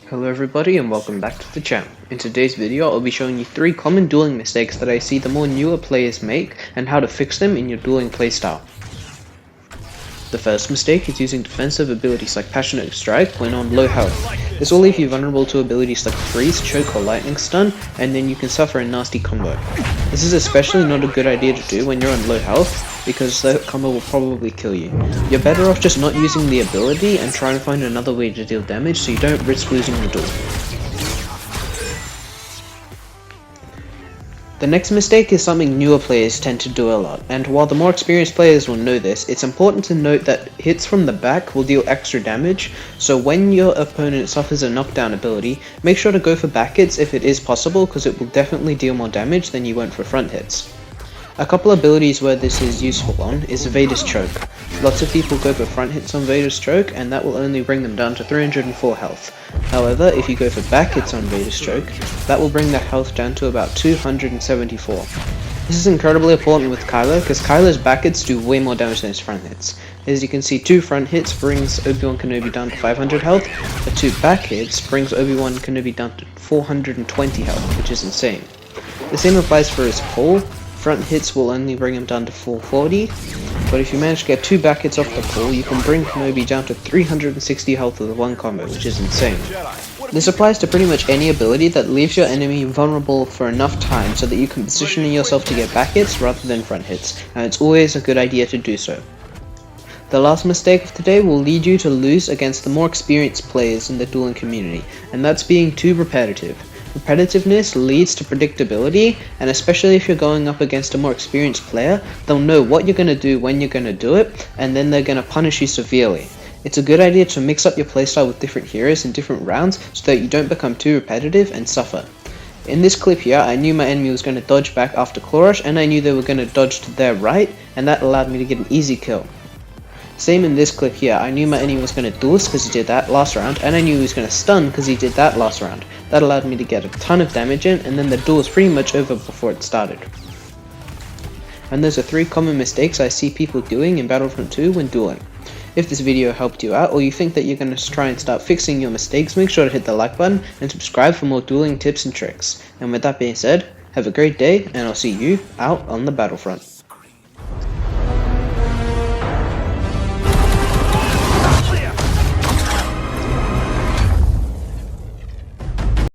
Hello everybody and welcome back to the channel. In today's video I'll be showing you 3 common dueling mistakes that I see the more newer players make and how to fix them in your dueling playstyle. The first mistake is using defensive abilities like Passionate Strike when on low health. This will leave you vulnerable to abilities like Freeze, Choke or Lightning Stun, and then you can suffer a nasty combo. This is especially not a good idea to do when you're on low health, because that combo will probably kill you. You're better off just not using the ability and trying to find another way to deal damage so you don't risk losing the duel. The next mistake is something newer players tend to do a lot, and while the more experienced players will know this, it's important to note that hits from the back will deal extra damage, so when your opponent suffers a knockdown ability, make sure to go for back hits if it is possible, because it will definitely deal more damage than you won't for front hits. A couple abilities where this is useful on is Vader's Choke. Lots of people go for front hits on Vader's Choke, and that will only bring them down to 304 health. However, if you go for back hits on Vader's Choke, that will bring their health down to about 274. This is incredibly important with Kylo, because Kylo's back hits do way more damage than his front hits. As you can see, 2 front hits brings Obi-Wan Kenobi down to 500 health, but 2 back hits brings Obi-Wan Kenobi down to 420 health, which is insane. The same applies for his pull. Front hits will only bring him down to 440, but if you manage to get 2 back hits off the pull, you can bring Kenobi down to 360 health with one combo, which is insane. This applies to pretty much any ability that leaves your enemy vulnerable for enough time so that you can position yourself to get back hits rather than front hits, and it's always a good idea to do so. The last mistake of today will lead you to lose against the more experienced players in the dueling community, and that's being too repetitive. Repetitiveness leads to predictability, and especially if you're going up against a more experienced player, they'll know what you're going to do when you're going to do it, and then they're going to punish you severely. It's a good idea to mix up your playstyle with different heroes in different rounds so that you don't become too repetitive and suffer. In this clip here, I knew my enemy was going to dodge back after claw rush, and I knew they were going to dodge to their right, and that allowed me to get an easy kill. Same in this clip here, I knew my enemy was going to duelist because he did that last round, and I knew he was going to stun because he did that last round. That allowed me to get a ton of damage in, and then the duel was pretty much over before it started. And those are 3 common mistakes I see people doing in Battlefront 2 when dueling. If this video helped you out, or you think that you're going to try and start fixing your mistakes, make sure to hit the like button and subscribe for more dueling tips and tricks. And with that being said, have a great day, and I'll see you out on the Battlefront.